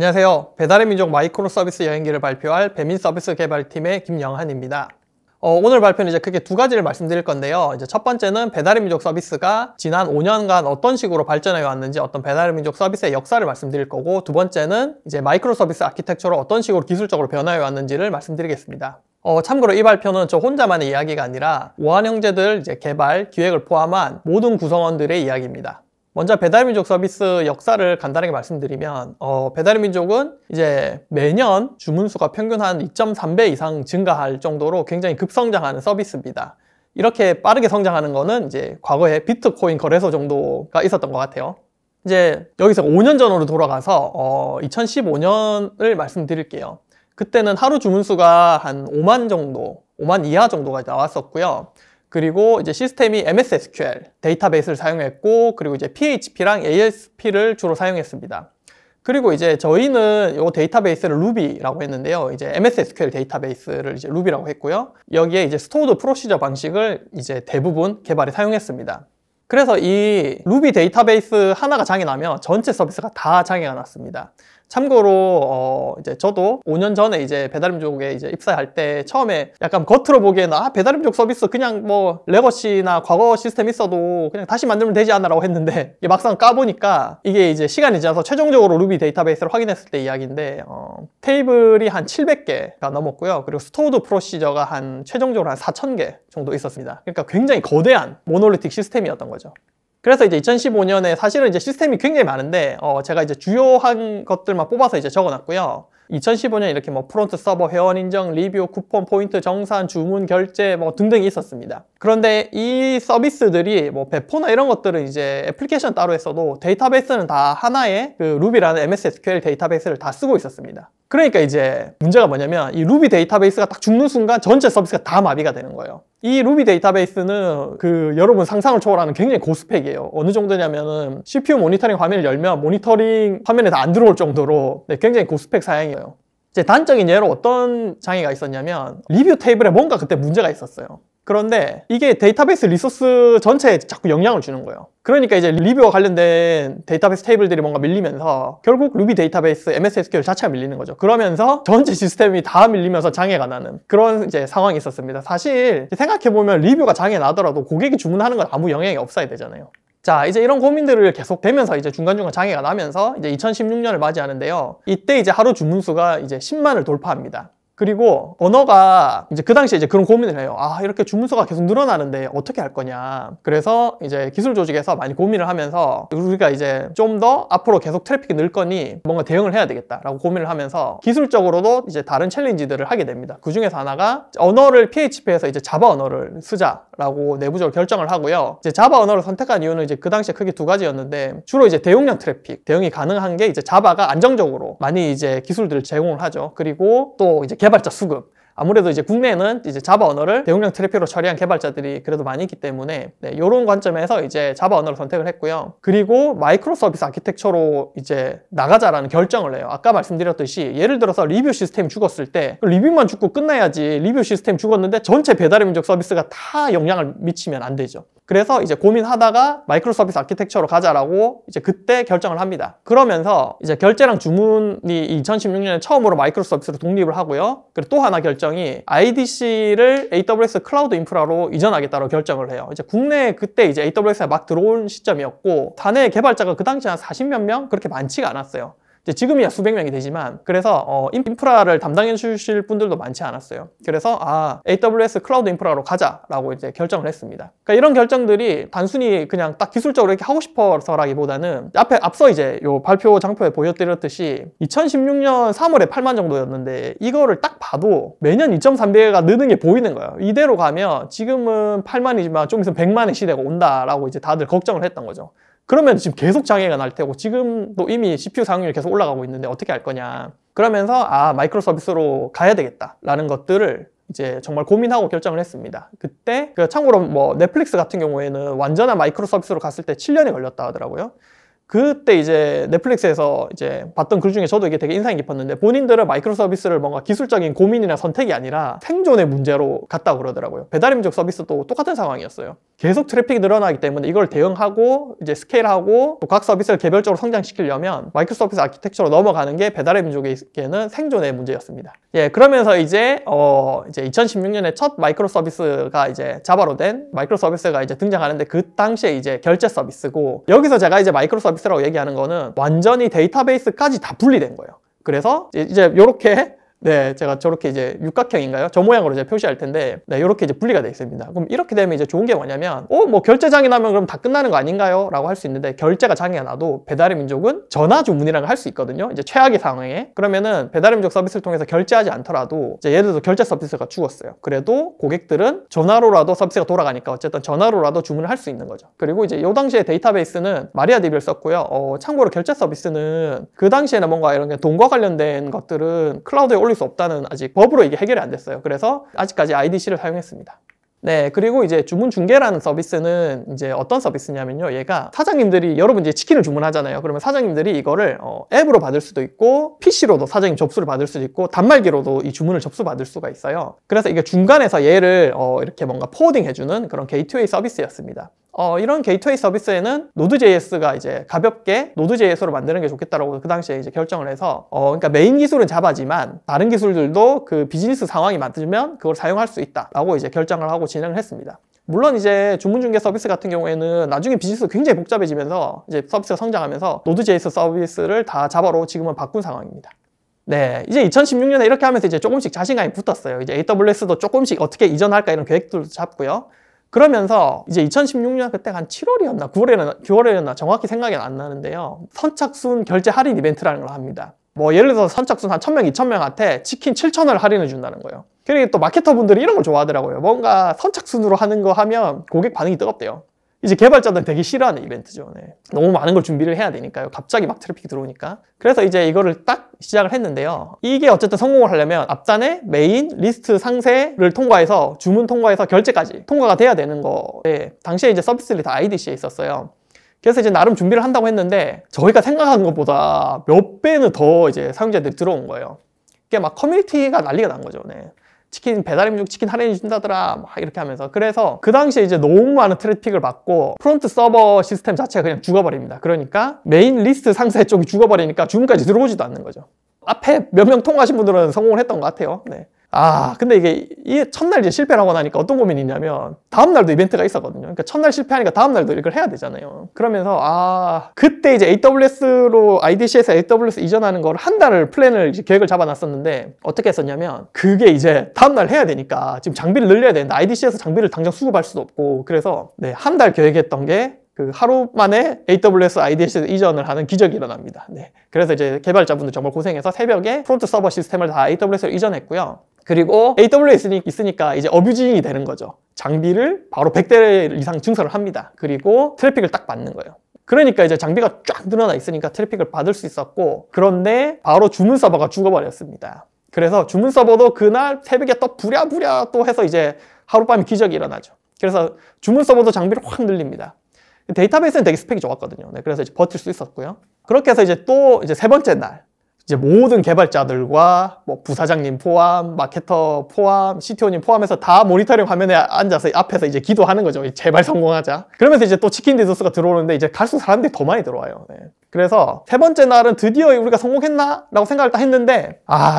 안녕하세요. 배달의 민족 마이크로 서비스 여행기를 발표할 배민 서비스 개발팀의 김영한입니다. 오늘 발표는 이제 크게 두 가지를 말씀드릴 건데요. 이제 첫 번째는 배달의 민족 서비스가 지난 5년간 어떤 식으로 발전해 왔는지 어떤 배달의 민족 서비스의 역사를 말씀드릴 거고, 두 번째는 이제 마이크로 서비스 아키텍처로 어떤 식으로 기술적으로 변화해 왔는지를 말씀드리겠습니다. 참고로 이 발표는 저 혼자만의 이야기가 아니라 오한 형제들 이제 개발, 기획을 포함한 모든 구성원들의 이야기입니다. 먼저 배달의 민족 서비스 역사를 간단하게 말씀드리면 배달의 민족은 이제 매년 주문수가 평균 한 2.3배 이상 증가할 정도로 굉장히 급성장하는 서비스입니다. 이렇게 빠르게 성장하는 거는 이제 과거에 비트코인 거래소 정도가 있었던 것 같아요. 이제 여기서 5년 전으로 돌아가서 2015년을 말씀드릴게요. 그때는 하루 주문수가 한 5만 정도, 5만 이하 정도가 나왔었고요. 그리고 이제 시스템이 MS SQL 데이터베이스를 사용했고, 그리고 이제 PHP랑 ASP를 주로 사용했습니다. 그리고 이제 저희는 이 데이터베이스를 루비라고 했는데요. 이제 MS SQL 데이터베이스를 이제 루비라고 했고요. 여기에 이제 스토어드 프로시저 방식을 이제 대부분 개발에 사용했습니다. 그래서 이 루비 데이터베이스 하나가 장애 나면 전체 서비스가 다 장애가 났습니다. 참고로 이제 저도 5년 전에 이제 배달민족에 이제 입사할 때 처음에 약간 겉으로 보기에는 배달민족 서비스 그냥 뭐 레거시나 과거 시스템 있어도 그냥 다시 만들면 되지 않나라고 했는데, 이게 막상 까보니까 이게 이제 시간이 지나서 최종적으로 루비 데이터베이스를 확인했을 때 이야기인데 테이블이 한 700개가 넘었고요. 그리고 스토어드 프로시저가 한 최종적으로 한 4,000개 정도 있었습니다. 그러니까 굉장히 거대한 모놀리틱 시스템이었던 거죠. 그래서 이제 2015년에 사실은 이제 시스템이 굉장히 많은데 제가 이제 주요한 것들만 뽑아서 이제 적어놨고요. 2015년 이렇게 뭐 프론트 서버, 회원 인정, 리뷰, 쿠폰, 포인트, 정산, 주문, 결제 뭐 등등이 있었습니다. 그런데 이 서비스들이 뭐 배포나 이런 것들은 이제 애플리케이션 따로 했어도 데이터베이스는 다 하나의 그 루비라는 MS SQL 데이터베이스를 다 쓰고 있었습니다. 그러니까 이제 문제가 뭐냐면 이 루비 데이터베이스가 딱 죽는 순간 전체 서비스가 다 마비가 되는 거예요. 이 루비 데이터베이스는 그 여러분 상상을 초월하는 굉장히 고스펙이에요. 어느 정도냐면은 CPU 모니터링 화면을 열면 모니터링 화면에 다 안 들어올 정도로 굉장히 고스펙 사양이에요. 이제 단적인 예로 어떤 장애가 있었냐면 리뷰 테이블에 뭔가 그때 문제가 있었어요. 그런데 이게 데이터베이스 리소스 전체에 자꾸 영향을 주는 거예요. 그러니까 이제 리뷰와 관련된 데이터베이스 테이블들이 뭔가 밀리면서 결국 루비 데이터베이스 MS SQL 자체가 밀리는 거죠. 그러면서 전체 시스템이 다 밀리면서 장애가 나는 그런 이제 상황이 있었습니다. 사실 생각해보면 리뷰가 장애 나더라도 고객이 주문하는 건 아무 영향이 없어야 되잖아요. 자, 이제 이런 고민들을 계속 되면서 이제 중간중간 장애가 나면서 이제 2016년을 맞이하는데요. 이때 이제 하루 주문수가 이제 10만을 돌파합니다. 그리고 언어가 이제 그 당시에 이제 그런 고민을 해요. 이렇게 주문수가 계속 늘어나는데 어떻게 할 거냐. 그래서 이제 기술 조직에서 많이 고민을 하면서 우리가 이제 좀 더 앞으로 계속 트래픽이 늘 거니 뭔가 대응을 해야 되겠다라고 고민을 하면서 기술적으로도 이제 다른 챌린지들을 하게 됩니다. 그 중에서 하나가 언어를 PHP에서 이제 자바 언어를 쓰자라고 내부적으로 결정을 하고요. 이제 자바 언어를 선택한 이유는 이제 그 당시에 크게 두 가지였는데, 주로 이제 대용량 트래픽 대응이 가능한 게 이제 자바가 안정적으로 많이 이제 기술들을 제공을 하죠. 그리고 또 이제 개발자 수급, 아무래도 이제 국내에는 이제 자바 언어를 대용량 트래픽으로 처리한 개발자들이 그래도 많이 있기 때문에 이런 관점에서 이제 자바 언어를 선택을 했고요. 그리고 마이크로 서비스 아키텍처로 이제 나가자라는 결정을 해요. 아까 말씀드렸듯이 예를 들어서 리뷰 시스템이 죽었을 때 리뷰만 죽고 끝나야지, 리뷰 시스템 죽었는데 전체 배달의 민족 서비스가 다 영향을 미치면 안 되죠. 그래서 이제 고민하다가 마이크로 서비스 아키텍처로 가자라고 이제 그때 결정을 합니다. 그러면서 이제 결제랑 주문이 2016년에 처음으로 마이크로 서비스로 독립을 하고요. 그리고 또 하나 결정이 IDC를 AWS 클라우드 인프라로 이전하겠다고 결정을 해요. 이제 국내에 그때 이제 AWS가 막 들어온 시점이었고, 사내 개발자가 그 당시 한 40몇 명? 그렇게 많지가 않았어요. 이제 지금이야 수백 명이 되지만, 그래서 인프라를 담당해 주실 분들도 많지 않았어요. 그래서 AWS 클라우드 인프라로 가자라고 이제 결정을 했습니다. 그러니까 이런 결정들이 단순히 그냥 딱 기술적으로 이렇게 하고 싶어서라기보다는 앞서 이제 요 발표 장표에 보여드렸듯이 2016년 3월에 8만 정도였는데 이거를 딱 봐도 매년 2.3배가 느는 게 보이는 거예요. 이대로 가면 지금은 8만이지만 좀 있으면 100만의 시대가 온다라고 이제 다들 걱정을 했던 거죠. 그러면 지금 계속 장애가 날 테고 지금도 이미 CPU 사용률이 계속 올라가고 있는데 어떻게 할 거냐. 그러면서 마이크로 서비스로 가야 되겠다라는 것들을 이제 정말 고민하고 결정을 했습니다. 그때 참고로 뭐 넷플릭스 같은 경우에는 완전한 마이크로 서비스로 갔을 때 7년이 걸렸다 하더라고요. 그때 이제 넷플릭스에서 이제 봤던 글 중에 저도 이게 되게 인상이 깊었는데, 본인들은 마이크로 서비스를 뭔가 기술적인 고민이나 선택이 아니라 생존의 문제로 갔다고 그러더라고요. 배달의민족 서비스도 똑같은 상황이었어요. 계속 트래픽이 늘어나기 때문에 이걸 대응하고 이제 스케일하고 또 각 서비스를 개별적으로 성장시키려면 마이크로 서비스 아키텍처로 넘어가는 게 배달의민족에게는 생존의 문제였습니다. 예, 그러면서 이제 2016년에 첫 마이크로 서비스가 이제 자바로 된 마이크로 서비스가 이제 등장하는데, 그 당시에 이제 결제 서비스고, 여기서 제가 이제 마이크로 서비스라고 얘기하는 거는 완전히 데이터베이스까지 다 분리된 거예요. 그래서 이제 요렇게, 네, 제가 저렇게 이제 육각형인가요? 저 모양으로 이제 표시할 텐데, 네, 이렇게 이제 분리가 되어 있습니다. 그럼 이렇게 되면 이제 좋은 게 뭐냐면, 뭐 결제장애 나면 그럼 다 끝나는 거 아닌가요? 라고 할 수 있는데, 결제가 장애가 나도 배달의 민족은 전화 주문이라는 걸 할 수 있거든요. 이제 최악의 상황에. 그러면은 배달의 민족 서비스를 통해서 결제하지 않더라도, 이제 예를 들어서 결제 서비스가 죽었어요. 그래도 고객들은 전화로라도 서비스가 돌아가니까 어쨌든 전화로라도 주문을 할 수 있는 거죠. 그리고 이제 요 당시에 데이터베이스는 마리아DB를 썼고요. 참고로 결제 서비스는 그 당시에는 뭔가 이런 게 돈과 관련된 것들은 클라우드에 올릴 수 없다는, 아직 법으로 이게 해결이 안 됐어요. 그래서 아직까지 IDC를 사용했습니다. 네, 그리고 이제 주문 중개라는 서비스는 이제 어떤 서비스냐면요, 얘가 사장님들이, 여러분 이제 치킨을 주문하잖아요. 그러면 사장님들이 이거를 앱으로 받을 수도 있고, PC로도 사장님 접수를 받을 수도 있고, 단말기로도 이 주문을 접수받을 수가 있어요. 그래서 이게 중간에서 얘를 이렇게 뭔가 포워딩 해주는 그런 게이트웨이 서비스였습니다. 이런 게이트웨이 서비스에는 Node.js가 이제 가볍게 Node.js로 만드는 게 좋겠다라고 그 당시에 이제 결정을 해서, 그러니까 메인 기술은 자바지만 다른 기술들도 그 비즈니스 상황이 맞으면 그걸 사용할 수 있다라고 이제 결정을 하고 진행을 했습니다. 물론 이제 주문 중개 서비스 같은 경우에는 나중에 비즈니스가 굉장히 복잡해지면서 이제 서비스가 성장하면서 Node.js 서비스를 다 자바로 지금은 바꾼 상황입니다. 네, 이제 2016년에 이렇게 하면서 이제 조금씩 자신감이 붙었어요. 이제 AWS도 조금씩 어떻게 이전할까 이런 계획들도 잡고요. 그러면서 이제 2016년 그때 한 7월이었나 9월이었나 정확히 생각이 안 나는데요, 선착순 결제 할인 이벤트라는 걸 합니다. 뭐 예를 들어서 선착순 한 1000명, 2000명한테 치킨 7,000원을 할인해 준다는 거예요. 그리고 또 마케터분들이 이런 걸 좋아하더라고요. 뭔가 선착순으로 하는 거 하면 고객 반응이 뜨겁대요. 이제 개발자들은 되게 싫어하는 이벤트죠. 네. 너무 많은 걸 준비를 해야 되니까요. 갑자기 막 트래픽이 들어오니까. 그래서 이제 이거를 딱 시작을 했는데요. 이게 어쨌든 성공을 하려면 앞단에 메인, 리스트, 상세를 통과해서, 주문 통과해서 결제까지 통과가 돼야 되는 거에, 당시에 이제 서비스들이 다 IDC에 있었어요. 그래서 이제 나름 준비를 한다고 했는데, 저희가 생각한 것보다 몇 배는 더 이제 사용자들이 들어온 거예요. 이게 막 커뮤니티가 난리가 난 거죠. 네. 치킨, 배달의민족 치킨 할인해 준다더라 막 이렇게 하면서. 그래서 그 당시에 이제 너무 많은 트래픽을 받고 프론트 서버 시스템 자체가 그냥 죽어버립니다. 그러니까 메인 리스트 상세 쪽이 죽어버리니까 주문까지 들어오지도 않는 거죠. 앞에 몇 명 통과하신 분들은 성공을 했던 것 같아요. 네. 근데 이게 첫날 이제 실패를 하고 나니까 어떤 고민이 있냐면, 다음날도 이벤트가 있었거든요. 그러니까 첫날 실패하니까 다음날도 이걸 해야 되잖아요. 그러면서 그때 이제 AWS로, IDC에서 AWS 이전하는 걸 한 달을 플랜을 이제 계획을 잡아놨었는데, 어떻게 했었냐면, 그게 이제 다음날 해야 되니까 지금 장비를 늘려야 되는데 IDC에서 장비를 당장 수급할 수도 없고, 그래서 네, 한 달 계획했던 게 그 하루 만에 AWS IDC 이전을 하는 기적이 일어납니다. 네. 그래서 이제 개발자분들 정말 고생해서 새벽에 프론트 서버 시스템을 다 AWS로 이전했고요. 그리고 AWS 있으니까 이제 어뷰징이 되는 거죠. 장비를 바로 100대 이상 증설을 합니다. 그리고 트래픽을 딱 받는 거예요. 그러니까 이제 장비가 쫙 늘어나 있으니까 트래픽을 받을 수 있었고, 그런데 바로 주문 서버가 죽어버렸습니다. 그래서 주문 서버도 그날 새벽에 또 부랴부랴 또 해서 이제 하룻밤에 기적이 일어나죠. 그래서 주문 서버도 장비를 확 늘립니다. 데이터베이스는 되게 스펙이 좋았거든요. 네, 그래서 이제 버틸 수 있었고요. 그렇게 해서 이제 또 이제 세 번째 날, 이제 모든 개발자들과 뭐 부사장님 포함, 마케터 포함, CTO님 포함해서 다 모니터링 화면에 앉아서 앞에서 이제 기도하는 거죠. 제발 성공하자. 그러면서 이제 또 치킨 디도스가 들어오는데, 이제 갈수록 사람들이 더 많이 들어와요. 네. 그래서 세 번째 날은 드디어 우리가 성공했나? 라고 생각을 딱 했는데,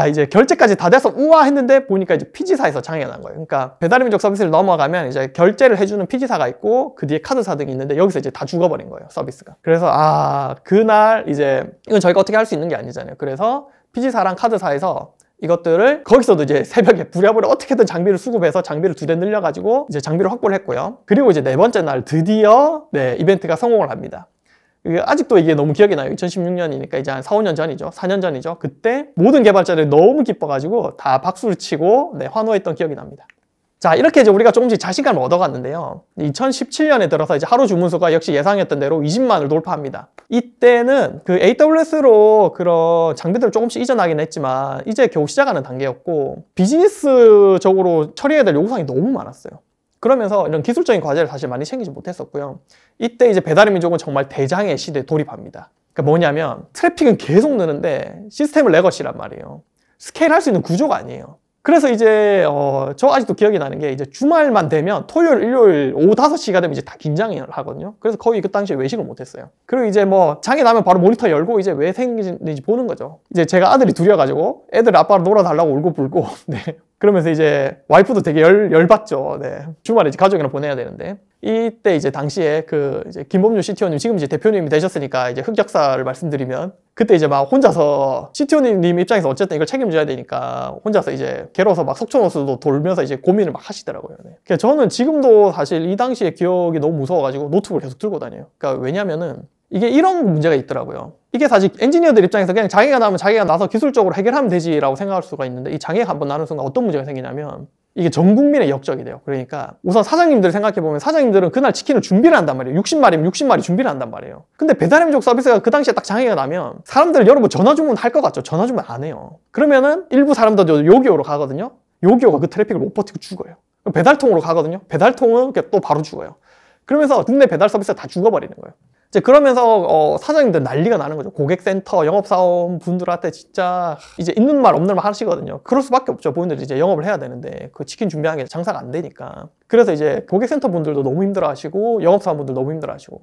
이제 결제까지 다 돼서 우와 했는데 보니까 이제 PG사에서 장애가 난 거예요. 그러니까 배달의민족 서비스를 넘어가면 이제 결제를 해주는 PG사가 있고, 그 뒤에 카드사 등이 있는데, 여기서 이제 다 죽어버린 거예요, 서비스가. 그래서 그날 이제 이건 저희가 어떻게 할 수 있는 게 아니잖아요. 그래서 PG사랑 카드사에서 이것들을 거기서도 이제 새벽에 부랴부랴 어떻게든 장비를 수급해서 장비를 2대 늘려가지고 이제 장비를 확보를 했고요. 그리고 이제 네 번째 날 드디어 이벤트가 성공을 합니다. 아직도 이게 너무 기억이 나요. 2016년이니까 이제 한 4, 5년 전이죠. 4년 전이죠. 그때 모든 개발자들이 너무 기뻐가지고 다 박수를 치고 환호했던 기억이 납니다. 자, 이렇게 이제 우리가 조금씩 자신감을 얻어갔는데요. 2017년에 들어서 이제 하루 주문수가 역시 예상했던 대로 20만을 돌파합니다. 이때는 그 AWS로 그런 장비들을 조금씩 이전하긴 했지만 이제 겨우 시작하는 단계였고, 비즈니스적으로 처리해야 될 요구사항이 너무 많았어요. 그러면서 이런 기술적인 과제를 사실 많이 챙기지 못했었고요. 이때 이제 배달의 민족은 정말 대장의 시대에 돌입합니다. 그러니까 뭐냐면 트래픽은 계속 느는데 시스템을 레거시란 말이에요. 스케일 할 수 있는 구조가 아니에요. 그래서 이제 저 아직도 기억이 나는 게 이제 주말만 되면 토요일, 일요일 오후 5시가 되면 이제 다 긴장을 하거든요. 그래서 거의 그 당시에 외식을 못 했어요. 그리고 이제 뭐 장이 나면 바로 모니터 열고 이제 왜 생기는지 보는 거죠. 이제 제가 아들이 둘이어가지고 애들 아빠랑 놀아달라고 울고 불고 네. 그러면서 이제 와이프도 되게 열받죠. 네. 주말에 이제 가족이랑 보내야 되는데. 이때 이제 당시에 그 이제 김범준 CTO님 지금 이제 대표님이 되셨으니까 이제 흑역사를 말씀드리면 그때 이제 막 혼자서 CTO님 입장에서 어쨌든 이걸 책임져야 되니까 혼자서 이제 괴로워서 막 속초노스도 돌면서 이제 고민을 막 하시더라고요. 네. 그러니까 저는 지금도 사실 이 당시의 기억이 너무 무서워가지고 노트북을 계속 들고 다녀요. 그러니까 왜냐면은 이게 이런 문제가 있더라고요. 이게 사실 엔지니어들 입장에서 그냥 장애가 나면 자기가 나서 기술적으로 해결하면 되지라고 생각할 수가 있는데 이 장애가 한번 나는 순간 어떤 문제가 생기냐면 이게 전 국민의 역적이 돼요. 그러니까 우선 사장님들 생각해보면 사장님들은 그날 치킨을 준비를 한단 말이에요. 60마리면 60마리 준비를 한단 말이에요. 근데 배달의 민족 서비스가 그 당시에 딱 장애가 나면 사람들 여러분 전화 주문 할 것 같죠? 전화 주문 안 해요. 그러면은 일부 사람들 요기요로 가거든요. 요기요가 그 트래픽을 못 버티고 죽어요. 배달통으로 가거든요. 배달통은 또 바로 죽어요. 그러면서 국내 배달 서비스가 다 죽어버리는 거예요. 이제 그러면서 사장님들 난리가 나는 거죠. 고객센터, 영업사원 분들한테 진짜 이제 있는 말 없는 말 하시거든요. 그럴 수밖에 없죠. 본인들이 이제 영업을 해야 되는데 그 치킨 준비하는 게 장사가 안 되니까. 그래서 이제 고객센터 분들도 너무 힘들어하시고 영업사원 분들 너무 힘들어하시고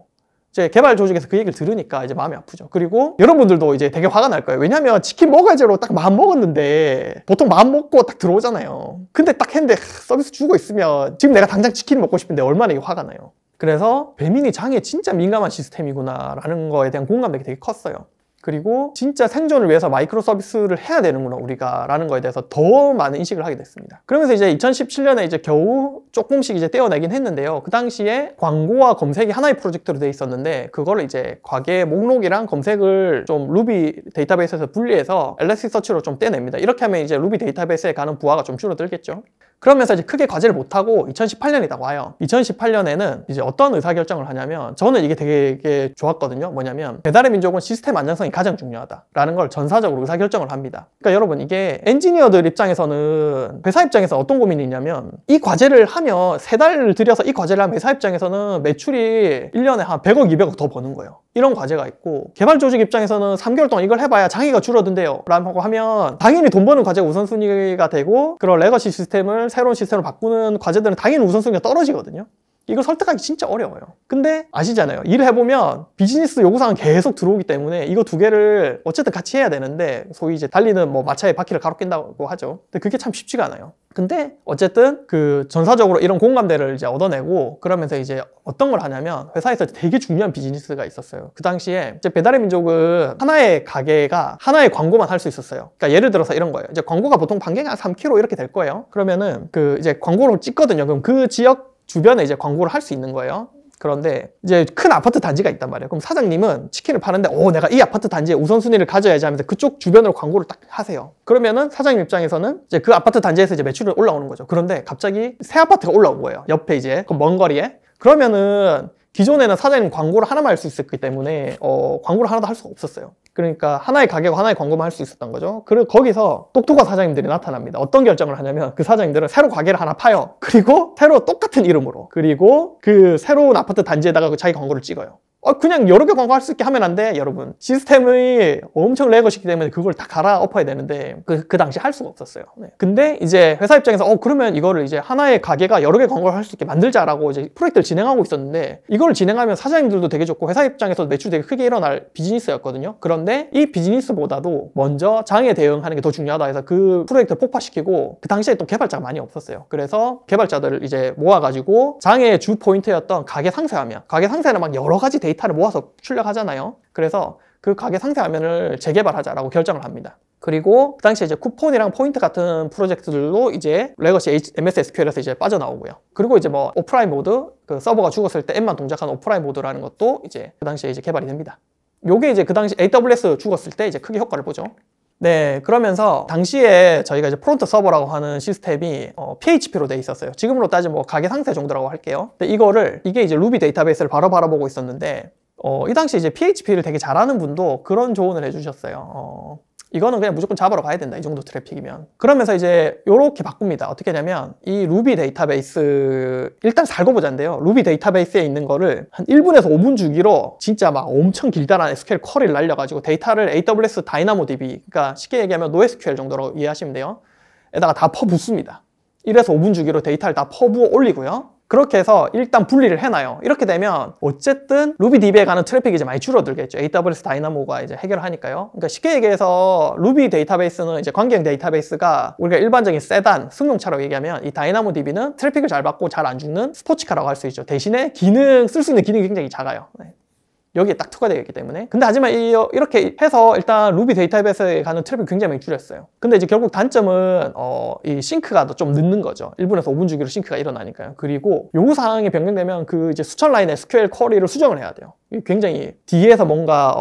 이제 개발 조직에서 그 얘기를 들으니까 이제 마음이 아프죠. 그리고 여러분들도 이제 되게 화가 날 거예요. 왜냐면 치킨 먹어야지로 딱 마음 먹었는데 보통 마음 먹고 딱 들어오잖아요. 근데 딱 했는데 서비스 주고 있으면 지금 내가 당장 치킨 먹고 싶은데 얼마나 이게 화가 나요. 그래서 배민이 장애에 진짜 민감한 시스템이구나 라는 거에 대한 공감대가 되게 컸어요. 그리고 진짜 생존을 위해서 마이크로 서비스를 해야 되는구나 우리가 라는 거에 대해서 더 많은 인식을 하게 됐습니다. 그러면서 이제 2017년에 이제 겨우 조금씩 이제 떼어내긴 했는데요. 그 당시에 광고와 검색이 하나의 프로젝트로 돼 있었는데 그거를 이제 과계 목록이랑 검색을 좀 루비 데이터베이스에서 분리해서 엘리스서치로 좀 떼냅니다. 이렇게 하면 이제 루비 데이터베이스에 가는 부하가 좀 줄어들겠죠. 그러면서 이제 크게 과제를 못하고 2018년이 딱 와요. 2018년에는 이제 어떤 의사결정을 하냐면 저는 이게 되게 좋았거든요. 뭐냐면 배달의 민족은 시스템 안정성이 가장 중요하다라는 걸 전사적으로 의사결정을 합니다. 그러니까 여러분 이게 엔지니어들 입장에서는 회사 입장에서 어떤 고민이 있냐면 이 과제를 하면 3달을 들여서 이 과제를 하면 회사 입장에서는 매출이 1년에 한 100억, 200억 더 버는 거예요. 이런 과제가 있고 개발 조직 입장에서는 3개월 동안 이걸 해봐야 장애가 줄어든대요 라고 하면 당연히 돈 버는 과제가 우선순위가 되고 그런 레거시 시스템을 새로운 시스템으로 바꾸는 과제들은 당연히 우선순위가 떨어지거든요. 이걸 설득하기 진짜 어려워요. 근데 아시잖아요. 일을 해보면 비즈니스 요구사항은 계속 들어오기 때문에 이거 두 개를 어쨌든 같이 해야 되는데 소위 이제 달리는 뭐 마차에 바퀴를 가로 낀다고 하죠. 근데 그게 참 쉽지가 않아요. 근데 어쨌든 그 전사적으로 이런 공감대를 이제 얻어내고 그러면서 이제 어떤 걸 하냐면 회사에서 되게 중요한 비즈니스가 있었어요. 그 당시에 이제 배달의 민족은 하나의 가게가 하나의 광고만 할 수 있었어요. 그러니까 예를 들어서 이런 거예요. 이제 광고가 보통 반경이 한 3km 이렇게 될 거예요. 그러면은 그 이제 광고를 찍거든요. 그럼 그 지역 주변에 이제 광고를 할 수 있는 거예요. 그런데 이제 큰 아파트 단지가 있단 말이에요. 그럼 사장님은 치킨을 파는데 내가 이 아파트 단지에 우선순위를 가져야지 하면서 그쪽 주변으로 광고를 딱 하세요. 그러면은 사장님 입장에서는 이제 그 아파트 단지에서 이제 매출이 올라오는 거죠. 그런데 갑자기 새 아파트가 올라온 거예요. 옆에 이제 그 먼 거리에. 그러면은 기존에는 사장님 광고를 하나만 할 수 있었기 때문에 광고를 하나도 할 수가 없었어요. 그러니까 하나의 가게고 하나의 광고만 할 수 있었던 거죠. 그리고 거기서 똑똑한 사장님들이 나타납니다. 어떤 결정을 하냐면 그 사장님들은 새로 가게를 하나 파요. 그리고 새로 똑같은 이름으로 그리고 그 새로운 아파트 단지에다가 자기 광고를 찍어요. 그냥 여러 개 광고할 수 있게 하면 안 돼, 여러분. 시스템이 엄청 레거시기 때문에 그걸 다 갈아엎어야 되는데 그 당시 할 수가 없었어요. 네. 근데 이제 회사 입장에서 그러면 이거를 이제 하나의 가게가 여러 개 광고를 할 수 있게 만들자라고 이제 프로젝트를 진행하고 있었는데 이걸 진행하면 사장님들도 되게 좋고 회사 입장에서도 매출이 되게 크게 일어날 비즈니스였거든요. 그런데 이 비즈니스보다도 먼저 장애 대응하는 게 더 중요하다 해서 그 프로젝트를 폭파시키고 그 당시에 또 개발자가 많이 없었어요. 그래서 개발자들을 이제 모아가지고 장애의 주 포인트였던 가게 상세화면, 가게 상세는 막 여러 가지 데이터를 모아서 출력하잖아요. 그래서 그 가게 상세 화면을 재개발하자라고 결정을 합니다. 그리고 그 당시에 이제 쿠폰이랑 포인트 같은 프로젝트들도 이제 레거시 MS SQL에서 이제 빠져나오고요. 그리고 이제 뭐 오프라인 모드, 그 서버가 죽었을 때 M만 동작하는 오프라인 모드라는 것도 이제 그 당시에 이제 개발이 됩니다. 요게 이제 그 당시 AWS 죽었을 때 이제 크게 효과를 보죠. 네, 그러면서 당시에 저희가 이제 프론트 서버라고 하는 시스템이 PHP로 돼 있었어요. 지금으로 따지면 뭐 가게 상세 정도라고 할게요. 근데 이게 이제 루비 데이터베이스를 바로 바라보고 있었는데 이 당시 이제 PHP를 되게 잘하는 분도 그런 조언을 해주셨어요. 이거는 그냥 무조건 잡으러 가야 된다, 이 정도 트래픽이면. 그러면서 이제 요렇게 바꿉니다. 어떻게 하냐면 이 루비 데이터베이스 일단 살고 보자인데요, 루비 데이터베이스에 있는 거를 한 1분에서 5분 주기로 진짜 막 엄청 길다란 SQL 쿼리를 날려가지고 데이터를 AWS DynamoDB, 그러니까 쉽게 얘기하면 NoSQL 정도로 이해하시면 돼요, 에다가 다 퍼붓습니다. 1에서 5분 주기로 데이터를 다 퍼부어 올리고요. 그렇게 해서 일단 분리를 해놔요. 이렇게 되면 어쨌든 루비DB에 가는 트래픽이 이제 많이 줄어들겠죠. AWS 다이나모가 이제 해결하니까요. 그러니까 쉽게 얘기해서 루비 데이터베이스는 이제 관계형 데이터베이스가 우리가 일반적인 세단, 승용차로 얘기하면 이 다이나모DB는 트래픽을 잘 받고 잘 안 죽는 스포츠카라고 할 수 있죠. 대신에 쓸 수 있는 기능이 굉장히 작아요. 네. 여기에 딱 특화되어 있기 때문에. 근데 하지만 이렇게 해서 일단 루비 데이터베이스에 가는 트래픽이 굉장히 많이 줄였어요. 근데 이제 결국 단점은 이 싱크가 좀 늦는 거죠. 1분에서 5분 주기로 싱크가 일어나니까요. 그리고 요구사항이 변경되면 그 이제 수천 라인의 SQL 쿼리를 수정을 해야 돼요. 굉장히 뒤에서 뭔가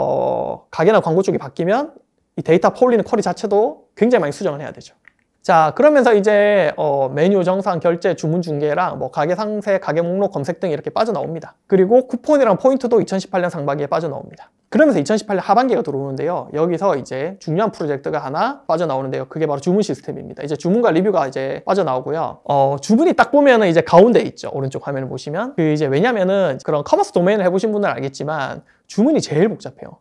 가게나 광고 쪽이 바뀌면 이 데이터 퍼올리는 쿼리 자체도 굉장히 많이 수정을 해야 되죠. 자, 그러면서 이제 메뉴 정상, 결제, 주문 중개랑 뭐 가게 상세, 가게 목록 검색 등이 이렇게 빠져나옵니다. 그리고 쿠폰이랑 포인트도 2018년 상반기에 빠져나옵니다. 그러면서 2018년 하반기가 들어오는데요, 여기서 이제 중요한 프로젝트가 하나 빠져나오는데요, 그게 바로 주문 시스템입니다. 이제 주문과 리뷰가 이제 빠져나오고요. 주문이 딱 보면은 이제 가운데 있죠, 오른쪽 화면을 보시면. 이제 왜냐면은 그런 커머스 도메인을 해보신 분들은 알겠지만 주문이 제일 복잡해요.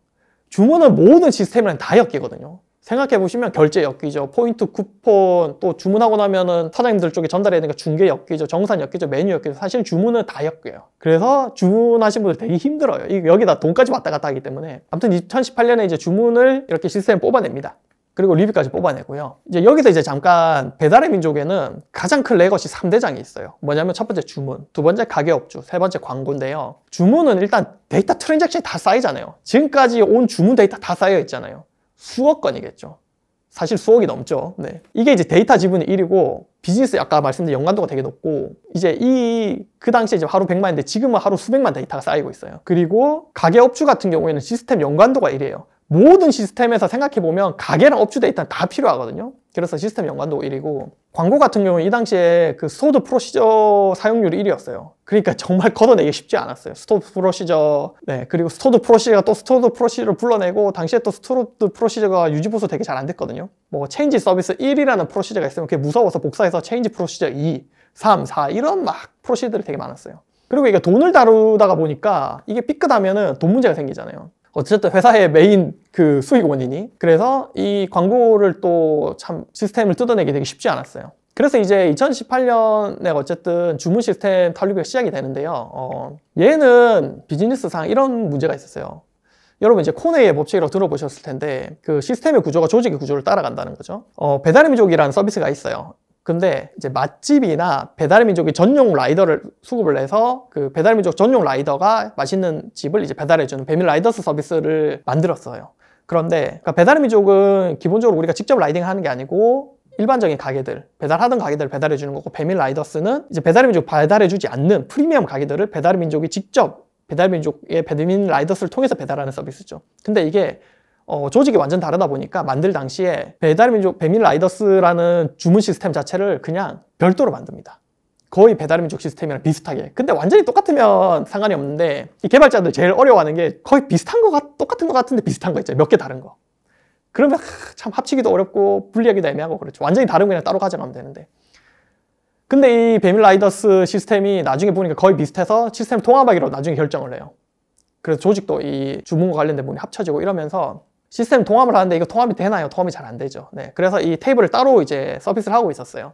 주문은 모든 시스템이랑 다 엮이거든요. 생각해보시면 결제 엮이죠, 포인트, 쿠폰, 또 주문하고 나면은 사장님들 쪽에 전달해야 되니까 중개 엮이죠, 정산 엮이죠, 메뉴 엮이죠. 사실 주문은 다 엮여요. 그래서 주문하신 분들 되게 힘들어요. 여기다 돈까지 왔다 갔다 하기 때문에. 아무튼 2018년에 이제 주문을 이렇게 시스템 뽑아냅니다. 그리고 리뷰까지 뽑아내고요. 이제 여기서 이제 잠깐 배달의 민족에는 가장 큰 레거시 3대장이 있어요. 뭐냐면 첫 번째 주문, 두 번째 가게업주, 세 번째 광고인데요. 주문은 일단 데이터 트랜잭션이 다 쌓이잖아요. 지금까지 온 주문 데이터 다 쌓여 있잖아요. 수억 건이겠죠. 사실 수억이 넘죠. 네. 이게 이제 데이터 지분이 1이고 비즈니스 아까 말씀드린 연관도가 되게 높고, 이제 그 당시에 이제 하루 100만인데 지금은 하루 수백만 데이터가 쌓이고 있어요. 그리고 가게업주 같은 경우에는 시스템 연관도가 1이에요. 모든 시스템에서 생각해보면 가게랑 업주 데이터는 다 필요하거든요. 그래서 시스템 연관도 1이고, 광고 같은 경우는 이 당시에 그 스토어드 프로시저 사용률이 1이었어요. 그러니까 정말 걷어내기 쉽지 않았어요. 스토어드 프로시저, 네, 그리고 스토어드 프로시저가 또 스토어드 프로시저를 불러내고, 당시에 또 스토어드 프로시저가 유지보수 되게 잘 안 됐거든요. 뭐 체인지 서비스 1이라는 프로시저가 있으면 그게 무서워서 복사해서 체인지 프로시저 2, 3, 4 이런 막 프로시저들이 되게 많았어요. 그리고 이게 돈을 다루다가 보니까 이게 삐끗하면은 돈 문제가 생기잖아요. 어쨌든 회사의 메인 그 수익 원인이. 그래서 이 광고를 또 참 시스템을 뜯어내기 되게 쉽지 않았어요. 그래서 이제 2018년에 어쨌든 주문 시스템 탈루비가 시작이 되는데요. 얘는 비즈니스상 이런 문제가 있었어요. 여러분 이제 코네의 법칙이라고 들어보셨을 텐데, 그 시스템의 구조가 조직의 구조를 따라간다는 거죠. 배달의 민족이라는 서비스가 있어요. 근데 이제 맛집이나 배달의 민족이 전용 라이더를 수급을 해서 그 배달의 민족 전용 라이더가 맛있는 집을 이제 배달해주는 배민 라이더스 서비스를 만들었어요. 그런데 그러니까 배달의 민족은 기본적으로 우리가 직접 라이딩 하는 게 아니고 일반적인 가게들, 배달하던 가게들 배달해주는 거고, 배민 라이더스는 이제 배달의 민족 배달해주지 않는 프리미엄 가게들을 배달의 민족이 직접 배달의 민족의 배민 라이더스를 통해서 배달하는 서비스죠. 근데 이게 조직이 완전 다르다 보니까 만들 당시에 배달의 민족 배민 라이더스라는 주문 시스템 자체를 그냥 별도로 만듭니다. 거의 배달의 민족 시스템이랑 비슷하게. 근데 완전히 똑같으면 상관이 없는데, 이 개발자들 제일 어려워하는 게 거의 비슷한 똑같은 거 같은데 비슷한 거 있죠. 몇 개 다른 거. 그러면 참 합치기도 어렵고 분리하기도 애매하고 그렇죠. 완전히 다른 거 그냥 따로 가져가면 되는데. 근데 이 배민 라이더스 시스템이 나중에 보니까 거의 비슷해서 시스템 통합하기로 나중에 결정을 해요. 그래서 조직도 이 주문과 관련된 부분이 합쳐지고 이러면서 시스템 통합을 하는데, 이거 통합이 되나요? 통합이 잘 안 되죠. 네. 그래서 이 테이블을 따로 이제 서비스를 하고 있었어요.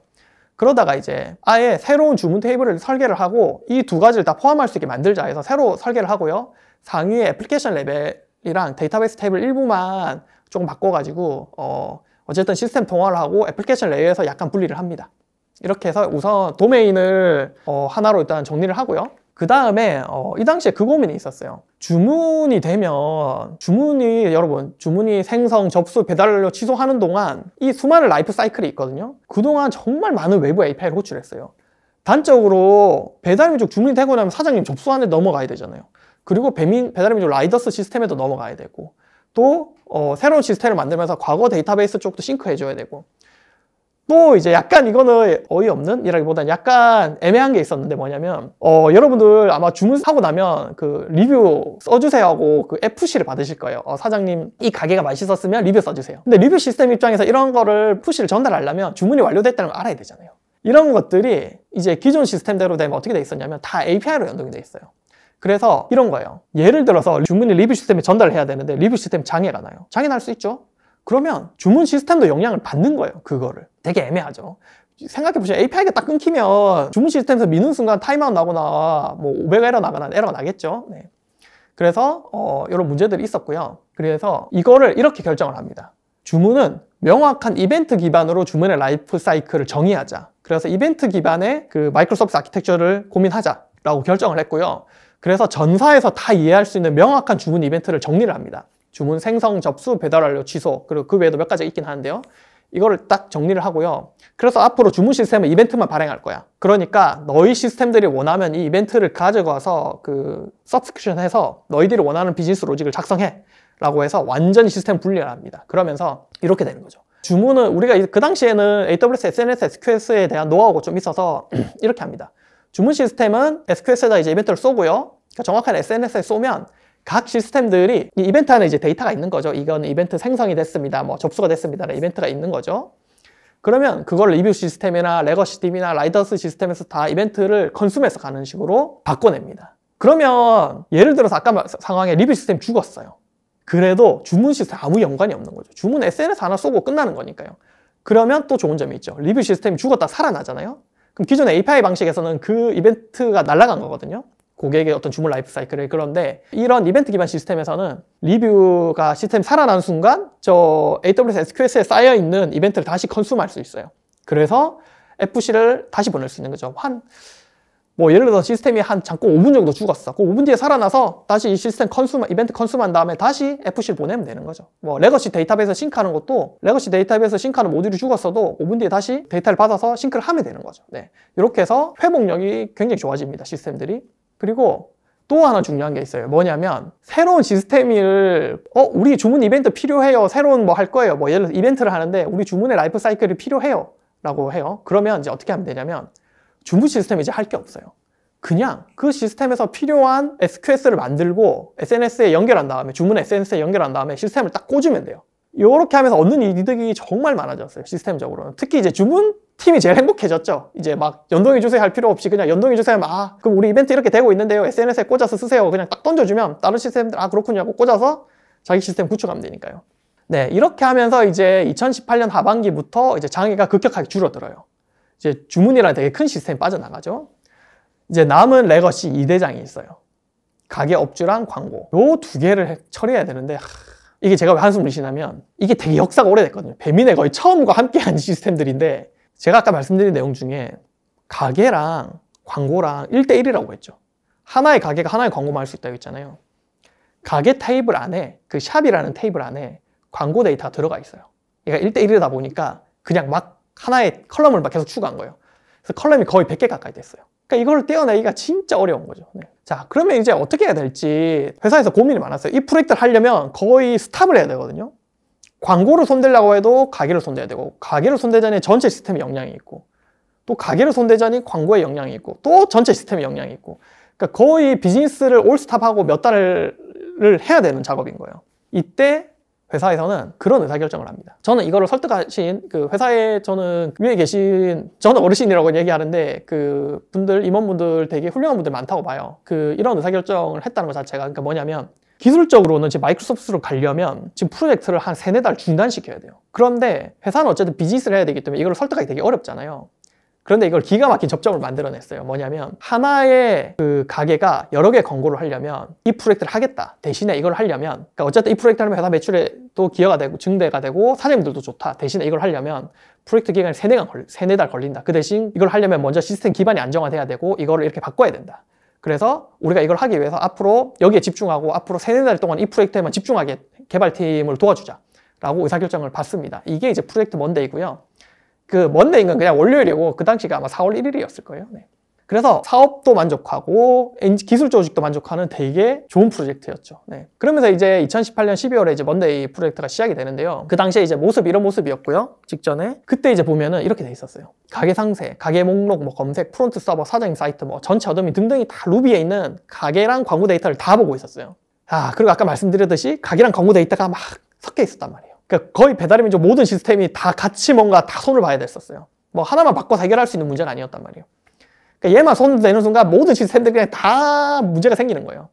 그러다가 이제 아예 새로운 주문 테이블을 설계를 하고 이 두 가지를 다 포함할 수 있게 만들자 해서 새로 설계를 하고요. 상위에 애플리케이션 레벨이랑 데이터베이스 테이블 일부만 조금 바꿔가지고 어쨌든 시스템 통합을 하고 애플리케이션 레이어에서 약간 분리를 합니다. 이렇게 해서 우선 도메인을 하나로 일단 정리를 하고요. 그 다음에 이 당시에 그 고민이 있었어요. 주문이 되면 여러분 주문이 생성, 접수, 배달 완료, 취소하는 동안 이 수많은 라이프 사이클이 있거든요. 그동안 정말 많은 외부 API를 호출했어요. 단적으로 배달의 민족 주문이 되고 나면 사장님 접수하는 데 넘어가야 되잖아요. 그리고 배달의 민족 라이더스 시스템에도 넘어가야 되고, 또 새로운 시스템을 만들면서 과거 데이터베이스 쪽도 싱크해줘야 되고, 또 이제 약간 이거는 어이없는 이라기보다는 약간 애매한 게 있었는데 뭐냐면 여러분들 아마 주문하고 나면 그 리뷰 써주세요 하고 그 FC를 받으실 거예요. 사장님 이 가게가 맛있었으면 리뷰 써주세요. 근데 리뷰 시스템 입장에서 이런 거를 푸시를 전달하려면 주문이 완료됐다는 걸 알아야 되잖아요. 이런 것들이 이제 기존 시스템대로 되면 어떻게 돼 있었냐면 다 API로 연동이 돼 있어요. 그래서 이런 거예요. 예를 들어서 주문이 리뷰 시스템에 전달을 해야 되는데 리뷰 시스템 장애가 나요. 장애 날 수 있죠. 그러면 주문 시스템도 영향을 받는 거예요. 그거를. 되게 애매하죠. 생각해보시면 API가 딱 끊기면 주문 시스템에서 미는 순간 타임아웃 나거나 뭐 500 에러 나거나 에러가 나겠죠. 네. 그래서 이런 문제들이 있었고요. 그래서 이거를 이렇게 결정을 합니다. 주문은 명확한 이벤트 기반으로 주문의 라이프 사이클을 정의하자. 그래서 이벤트 기반의 그 마이크로서비스 아키텍처를 고민하자라고 결정을 했고요. 그래서 전사에서 다 이해할 수 있는 명확한 주문 이벤트를 정리를 합니다. 주문 생성, 접수, 배달 완료, 취소, 그리고 그 외에도 몇 가지가 있긴 하는데요. 이거를 딱 정리를 하고요. 그래서 앞으로 주문 시스템은 이벤트만 발행할 거야. 그러니까 너희 시스템들이 원하면 이 이벤트를 가져가서 그 서브스크립션 해서 너희들이 원하는 비즈니스 로직을 작성해 라고 해서 완전히 시스템 분리를 합니다. 그러면서 이렇게 되는 거죠. 주문은 우리가 그 당시에는 AWS, SNS, SQS에 대한 노하우가 좀 있어서 이렇게 합니다. 주문 시스템은 SQS에다 이제 이벤트를 쏘고요. 그러니까 정확한 SNS에 쏘면 각 시스템들이 이 이벤트 안에 이제 데이터가 있는 거죠. 이건 이벤트 생성이 됐습니다. 뭐 접수가 됐습니다. 이벤트가 있는 거죠. 그러면 그걸 리뷰 시스템이나 레거시 DB나 라이더스 시스템에서 다 이벤트를 컨숨해서 가는 식으로 바꿔냅니다. 그러면 예를 들어서 아까 상황에 리뷰 시스템 죽었어요. 그래도 주문 시스템 아무 연관이 없는 거죠. 주문 SNS 하나 쏘고 끝나는 거니까요. 그러면 또 좋은 점이 있죠. 리뷰 시스템이 죽었다 살아나잖아요. 그럼 기존의 API 방식에서는 그 이벤트가 날아간 거거든요. 고객의 어떤 주문 라이프 사이클을. 그런데 이런 이벤트 기반 시스템에서는 리뷰가 시스템 살아나는 순간 저 AWS SQS에 쌓여있는 이벤트를 다시 컨숨할 수 있어요. 그래서 FC를 다시 보낼 수 있는 거죠. 뭐 예를 들어서 시스템이 잠깐 5분 정도 죽었어. 그 5분 뒤에 살아나서 다시 이 시스템 이벤트 컨숨한 다음에 다시 FC를 보내면 되는 거죠. 뭐 레거시 데이터베이스 싱크하는 것도 레거시 데이터베이스 싱크하는 모듈이 죽었어도 5분 뒤에 다시 데이터를 받아서 싱크를 하면 되는 거죠. 네. 이렇게 해서 회복력이 굉장히 좋아집니다. 시스템들이. 그리고 또 하나 중요한 게 있어요. 뭐냐면 새로운 시스템을 우리 주문 이벤트 필요해요. 새로운 뭐 할 거예요. 뭐 예를 들어서 이벤트를 하는데 우리 주문의 라이프 사이클이 필요해요. 라고 해요. 그러면 이제 어떻게 하면 되냐면 주문 시스템이 이제 할 게 없어요. 그냥 그 시스템에서 필요한 SQS를 만들고 SNS에 연결한 다음에 주문 SNS에 연결한 다음에 시스템을 딱 꽂으면 돼요. 이렇게 하면서 얻는 이득이 정말 많아졌어요. 시스템적으로는. 특히 이제 주문 팀이 제일 행복해졌죠. 이제 막 연동해주세요 할 필요 없이 그냥 연동해주세요 하면 그럼 우리 이벤트 이렇게 되고 있는데요. SNS에 꽂아서 쓰세요. 그냥 딱 던져주면 다른 시스템들 그렇군요 하고 꽂아서 자기 시스템 구축하면 되니까요. 네, 이렇게 하면서 이제 2018년 하반기부터 이제 장애가 급격하게 줄어들어요. 이제 주문이라는 되게 큰 시스템이 빠져나가죠. 이제 남은 레거시 2대장이 있어요. 가게 업주랑 광고. 요 두 개를 처리해야 되는데 이게 제가 왜 한숨을 쉬냐면 이게 되게 역사가 오래됐거든요. 배민의 거의 처음과 함께한 시스템들인데 제가 아까 말씀드린 내용 중에 가게랑 광고랑 1대1이라고 했죠. 하나의 가게가 하나의 광고만 할 수 있다고 했잖아요. 가게 테이블 안에 그 샵이라는 테이블 안에 광고 데이터가 들어가 있어요. 그러니까 1대1이다 보니까 그냥 막 하나의 컬럼을 막 계속 추가한 거예요. 그래서 컬럼이 거의 100개 가까이 됐어요. 그러니까 이걸 떼어내기가 진짜 어려운 거죠. 네. 자, 그러면 이제 어떻게 해야 될지 회사에서 고민이 많았어요. 이 프로젝트를 하려면 거의 스탑을 해야 되거든요. 광고를 손대려고 해도 가게를 손대야 되고 가게를 손대자니 전체 시스템에 영향이 있고 또 가게를 손대자니 광고에 영향이 있고 또 전체 시스템에 영향이 있고 그러니까 거의 비즈니스를 올 스탑하고 몇 달을 해야 되는 작업인 거예요. 이때 회사에서는 그런 의사결정을 합니다. 저는 이거를 설득하신 그 회사에 저는 위에 계신 저는 어르신이라고 얘기하는데 그 분들 임원분들 되게 훌륭한 분들 많다고 봐요. 이런 의사결정을 했다는 것 자체가 그러니까 뭐냐면 기술적으로는 지금 마이크로소프트로 가려면 지금 프로젝트를 한 3-4달 중단시켜야 돼요. 그런데 회사는 어쨌든 비즈니스를 해야 되기 때문에 이걸 설득하기 되게 어렵잖아요. 그런데 이걸 기가 막힌 접점을 만들어냈어요. 뭐냐면 하나의 그 가게가 여러 개 광고를 하려면 이 프로젝트를 하겠다. 대신에 이걸 하려면 그러니까 어쨌든 이 프로젝트 하면 회사 매출에 또 기여가 되고 증대가 되고 사장님들도 좋다. 대신에 이걸 하려면 프로젝트 기간이 3-4달 걸린다. 그 대신 이걸 하려면 먼저 시스템 기반이 안정화돼야 되고 이거를 이렇게 바꿔야 된다. 그래서 우리가 이걸 하기 위해서 앞으로 여기에 집중하고 앞으로 3-4달 동안 이 프로젝트에만 집중하게 개발팀을 도와주자 라고 의사결정을 받습니다. 이게 이제 프로젝트 먼데이고요. 그 먼데이는 그냥 월요일이고 그 당시가 아마 4월 1일이었을 거예요. 네. 그래서 사업도 만족하고 기술 조직도 만족하는 되게 좋은 프로젝트였죠. 네. 그러면서 이제 2018년 12월에 이제 먼데이 프로젝트가 시작이 되는데요. 그 당시에 이제 모습 이런 모습이었고요. 직전에 그때 이제 보면은 이렇게 돼 있었어요. 가게 상세, 가게 목록, 뭐 검색, 프론트 서버, 사장님 사이트, 뭐 전체 어드민 등등이 다 루비에 있는 가게랑 광고 데이터를 다 보고 있었어요. 그리고 아까 말씀드렸듯이 가게랑 광고 데이터가 막 섞여 있었단 말이에요. 그러니까 거의 배달의 민족 모든 시스템이 다 같이 뭔가 다 손을 봐야 됐었어요. 뭐 하나만 바꿔서 해결할 수 있는 문제가 아니었단 말이에요. 그러니까 얘만 손 대는 순간 모든 시스템들이 그냥 다 문제가 생기는 거예요.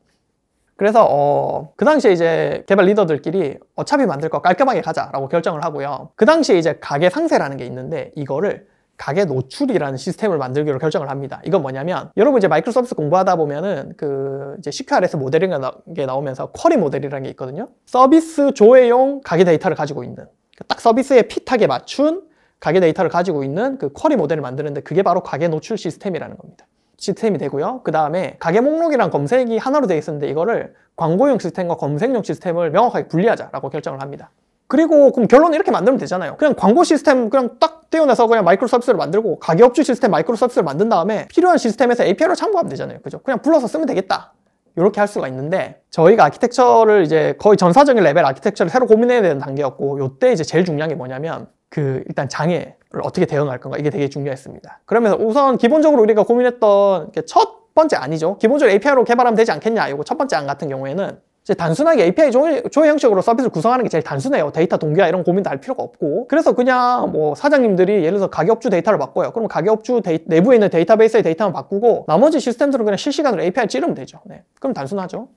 그래서 그 당시에 이제 개발 리더들끼리 어차피 만들 거 깔끔하게 가자라고 결정을 하고요. 그 당시에 이제 가게 상세라는 게 있는데 이거를 가게 노출이라는 시스템을 만들기로 결정을 합니다. 이건 뭐냐면 여러분 이제 마이크로 서비스 공부하다 보면은 그 이제 CQRS 모델이라는 게 나오면서 쿼리 모델이라는 게 있거든요. 서비스 조회용 가게 데이터를 가지고 있는 딱 서비스에 핏하게 맞춘 가게 데이터를 가지고 있는 그 쿼리 모델을 만드는데 그게 바로 가게 노출 시스템이라는 겁니다. 시스템이 되고요. 그 다음에 가게 목록이랑 검색이 하나로 되어 있었는데 이거를 광고용 시스템과 검색용 시스템을 명확하게 분리하자라고 결정을 합니다. 그리고 그럼 결론은 이렇게 만들면 되잖아요. 그냥 광고 시스템 그냥 딱 떼어내서 그냥 마이크로 서비스를 만들고 가게업주 시스템 마이크로 서비스를 만든 다음에 필요한 시스템에서 API로 참고하면 되잖아요. 그죠? 그냥 불러서 쓰면 되겠다. 이렇게 할 수가 있는데 저희가 아키텍처를 이제 거의 전사적인 레벨 아키텍처를 새로 고민해야 되는 단계였고 요때 이제 제일 중요한 게 뭐냐면 일단 장애를 어떻게 대응할 건가 이게 되게 중요했습니다. 그러면서 우선 기본적으로 우리가 고민했던 게 첫 번째 아니죠. 기본적으로 API로 개발하면 되지 않겠냐. 이거 첫 번째 안 같은 경우에는 이제 단순하게 API 조회 형식으로 서비스를 구성하는 게 제일 단순해요. 데이터 동기화 이런 고민도 할 필요가 없고. 그래서 그냥 뭐 사장님들이 예를 들어서 가게업주 데이터를 바꿔요. 그럼 가게업주 내부에 있는 데이터베이스의 데이터만 바꾸고 나머지 시스템들은 그냥 실시간으로 API 찌르면 되죠. 네. 그럼 단순하죠.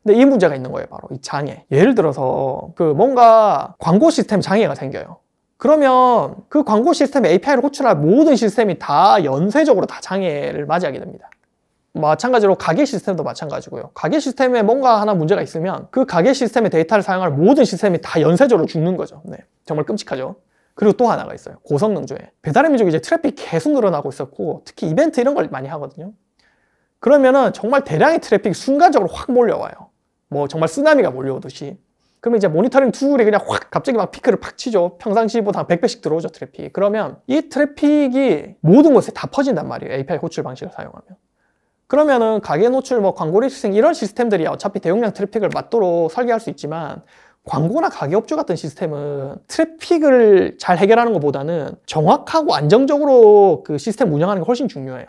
근데 이 문제가 있는 거예요. 바로 이 장애. 예를 들어서 그 뭔가 광고 시스템 장애가 생겨요. 그러면 그 광고 시스템에 API를 호출할 모든 시스템이 다 연쇄적으로 다 장애를 맞이하게 됩니다. 마찬가지로 가게 시스템도 마찬가지고요. 가게 시스템에 뭔가 하나 문제가 있으면 그 가게 시스템의 데이터를 사용할 모든 시스템이 다 연쇄적으로 죽는 거죠. 네, 정말 끔찍하죠. 그리고 또 하나가 있어요. 고성능 조회. 배달의 민족이 이제 트래픽 계속 늘어나고 있었고 특히 이벤트 이런 걸 많이 하거든요. 그러면은 정말 대량의 트래픽이 순간적으로 확 몰려와요. 뭐 정말 쓰나미가 몰려오듯이. 그러면 이제 모니터링 툴이 그냥 확 갑자기 막 피크를 팍 치죠. 평상시보다 한 100배씩 들어오죠, 트래픽. 그러면 이 트래픽이 모든 곳에 다 퍼진단 말이에요. API 호출 방식을 사용하면. 그러면은 가게 노출, 뭐 광고 리스팅 이런 시스템들이 어차피 대용량 트래픽을 맞도록 설계할 수 있지만 광고나 가게업주 같은 시스템은 트래픽을 잘 해결하는 것보다는 정확하고 안정적으로 그 시스템 운영하는 게 훨씬 중요해요.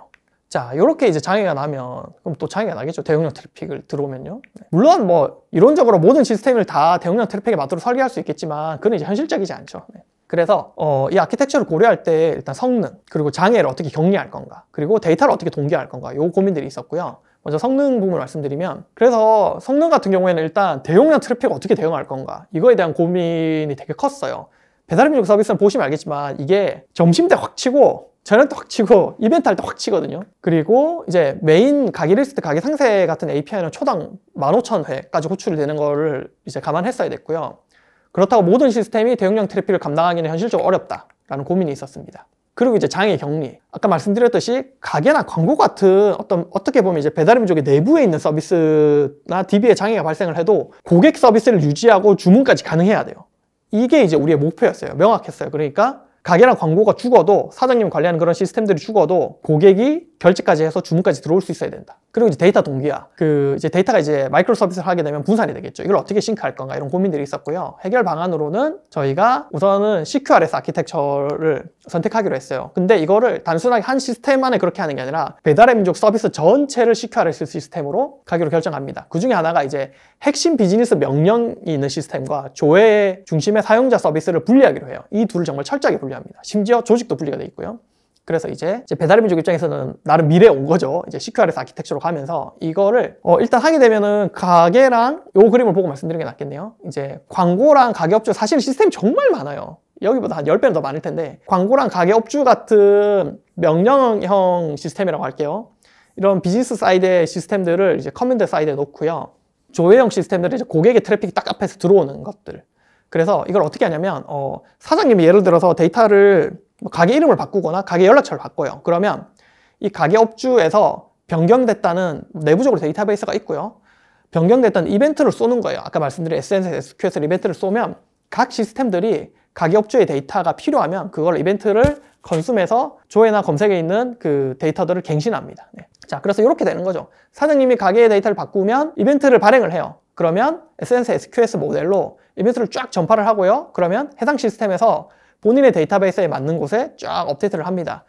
자, 이렇게 이제 장애가 나면 그럼 또 장애가 나겠죠. 대용량 트래픽을 들어오면요. 물론 뭐 이론적으로 모든 시스템을 다 대용량 트래픽에 맞도록 설계할 수 있겠지만 그건 이제 현실적이지 않죠. 네. 그래서 이 아키텍처를 고려할 때 일단 성능, 그리고 장애를 어떻게 격리할 건가, 그리고 데이터를 어떻게 동기화할 건가, 요 고민들이 있었고요. 먼저 성능 부분을 말씀드리면, 그래서 성능 같은 경우에는 일단 대용량 트래픽을 어떻게 대응할 건가, 이거에 대한 고민이 되게 컸어요. 배달의 민족 서비스는 보시면 알겠지만 이게 점심때 확 치고 저녁 때 확 치고 이벤트 할 때 확 치거든요. 그리고 이제 메인 가게 리스트, 가게 상세 같은 API는 초당 15,000회까지 호출이 되는 거를 이제 감안했어야 됐고요. 그렇다고 모든 시스템이 대용량 트래픽을 감당하기는 현실적으로 어렵다라는 고민이 있었습니다. 그리고 이제 장애 격리. 아까 말씀드렸듯이 가게나 광고 같은 어떻게 보면 이제 배달의 민족의 내부에 있는 서비스나 DB에 장애가 발생을 해도 고객 서비스를 유지하고 주문까지 가능해야 돼요. 이게 이제 우리의 목표였어요. 명확했어요. 그러니까 가게랑 광고가 죽어도, 사장님 관리하는 그런 시스템들이 죽어도 고객이 결제까지 해서 주문까지 들어올 수 있어야 된다. 그리고 이제 데이터 동기화. 이제 데이터가 이제 마이크로 서비스를 하게 되면 분산이 되겠죠. 이걸 어떻게 싱크할 건가, 이런 고민들이 있었고요. 해결 방안으로는 저희가 우선은 CQRS 아키텍처를 선택하기로 했어요. 근데 이거를 단순하게 한 시스템 안에 그렇게 하는 게 아니라 배달의 민족 서비스 전체를 CQRS 시스템으로 가기로 결정합니다. 그 중에 하나가 이제 핵심 비즈니스 명령이 있는 시스템과 조회 중심의 사용자 서비스를 분리하기로 해요. 이 둘을 정말 철저하게 분리합니다. 심지어 조직도 분리가 돼 있고요. 그래서 이제 배달의 민족 입장에서는 나름 미래에 온 거죠. 이제 CQRS 아키텍처로 가면서 이거를 일단 하게 되면은 가게랑 요 그림을 보고 말씀드리는 게 낫겠네요. 이제 광고랑 가게업주 사실 시스템이 정말 많아요. 여기보다 한 10배는 더 많을 텐데 광고랑 가게업주 같은 명령형 시스템이라고 할게요. 이런 비즈니스 사이드의 시스템들을 이제 커맨드 사이드에 놓고요. 조회형 시스템들은 이제 고객의 트래픽이 딱 앞에서 들어오는 것들. 그래서 이걸 어떻게 하냐면 사장님이 예를 들어서 데이터를 가게 이름을 바꾸거나 가게 연락처를 바꿔요. 그러면 이 가게 업주에서 변경됐다는 내부적으로 데이터베이스가 있고요. 변경됐다는 이벤트를 쏘는 거예요. 아까 말씀드린 SNS, SQS 이벤트를 쏘면 각 시스템들이 가게 업주의 데이터가 필요하면 그걸 이벤트를 건수해서 조회나 검색에 있는 그 데이터들을 갱신합니다. 네. 자, 그래서 이렇게 되는 거죠. 사장님이 가게의 데이터를 바꾸면 이벤트를 발행을 해요. 그러면 SNS SQS 모델로 이벤트를 쫙 전파를 하고요. 그러면 해당 시스템에서 본인의 데이터베이스에 맞는 곳에 쫙 업데이트를 합니다.